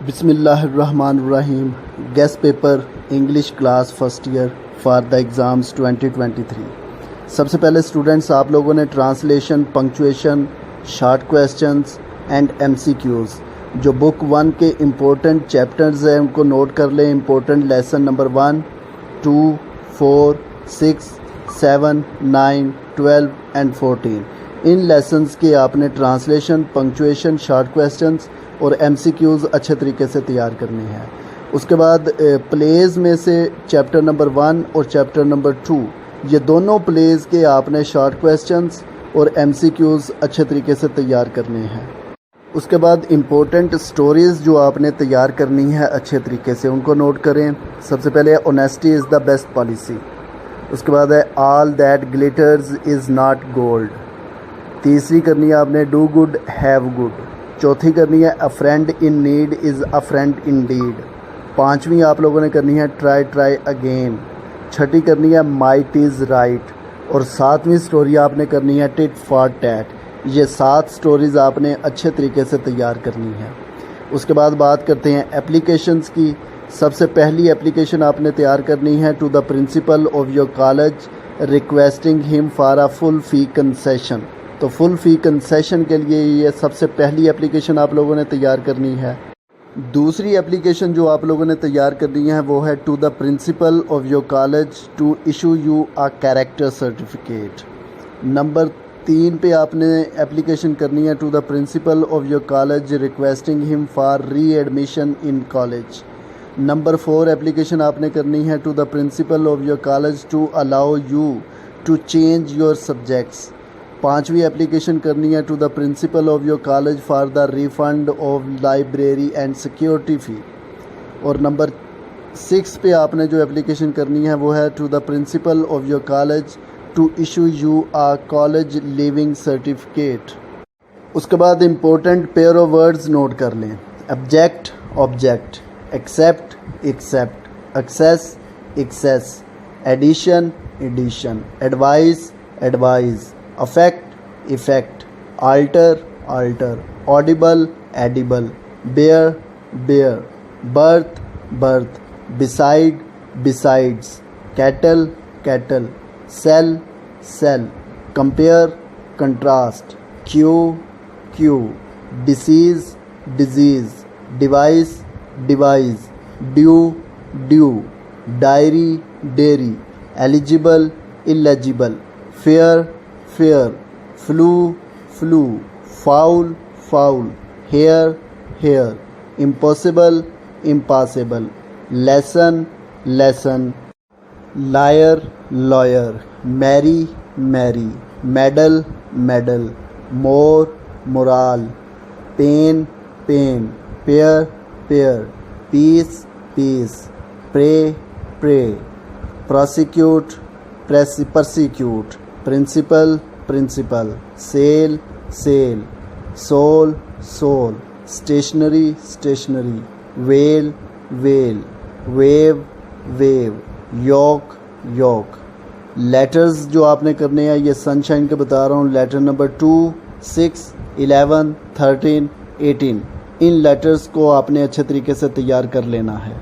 बिस्मिल्लाहिर्रहमानिर्रहीम। Guest paper English class first year for the exams 2023। सबसे पहले स्टूडेंट्स, आप लोगों ने translation, punctuation, short questions and MCQs जो बुक 1 के इम्पोर्टेंट चैप्टर्स हैं उनको नोट कर लें। Important lesson number 1, 2, 4, 6, 7, 9, 12 and 14। In lessons के आपने ट्रांसलेशन, पंक्चुएशन, शॉर्ट क्वेश्चंस और एमसीक्यूज़ अच्छे तरीके से तैयार करने हैं। उसके बाद प्लेज़ में से चैप्टर नंबर 1 और चैप्टर नंबर 2 ये दोनों प्लेज़ के आपने शॉर्ट क्वेश्चंस और एमसीक्यूज़ अच्छे तरीके से तैयार करने हैं। उसके बाद इम्पोर्टेंट स्टोरीज़ जो आपने तैयार करनी है अच्छे तरीके से उनको नोट करें। सबसे पहले honesty is the best policy. उसके बाद है all that glitters is not gold. तीसरी करनी है आपने डू गुड हैव गुड। चौथी करनी है a friend in need is a friend in deed. पाँचवीं आप लोगों ने करनी है ट्राई ट्राई अगेन। छठी करनी है माइट इज़ राइट। और सातवीं स्टोरी आपने करनी है टिट फॉर टैट। ये 7 स्टोरीज़ आपने अच्छे तरीके से तैयार करनी है। उसके बाद बात करते हैं एप्लीकेशंस की। सबसे पहली एप्लीकेशन आपने तैयार करनी है to the principal of your college requesting him for a full fee concession. तो फुल फ़ी कंसेशन के लिए ये सबसे पहली एप्लीकेशन आप लोगों ने तैयार करनी है। दूसरी एप्लीकेशन जो आप लोगों ने तैयार करनी है वो है to the principal of your college to issue you a character certificate. Number 3 पे आपने एप्लीकेशन करनी है to the principal of your college requesting him for readmission in college. Number 4 application आपने करनी है to the principal of your college to allow you to change your subjects. 5वीं application करनी है to the principal of your college for the refund of library and security फ़ी। और number 6 पे आपने जो एप्लीकेशन करनी है वो है to the principal of your college to issue you a college leaving certificate. उसके बाद important pair of words note कर लें। Object object, accept except, access excess, addition edition, advice advise, affect effect, alter altar, audible edible, bare bear, berth birth, beside besides, cattle cattle, cell sale, compare contrast, cue queue, decease disease, device devise, dew due, diary dairy, eligible illegible, fair fare, flu flu, foul fowl, hair hare, impossible impossible, lesson lessen, liar lawyer, marry merry, medal meddle, moral morale, pain pane, pair pear, peace piece, pray prey, prosecute persecute, principal principle, sale sail, soul sole, stationery stationary, veil vale, waive wave, yoke yolk. Letters जो आपने करने हैं ये sunshine के बता रहा हूँ। Letter number 2, 6, 11, 13, 18 इन letters को आपने अच्छे तरीके से तैयार कर लेना है।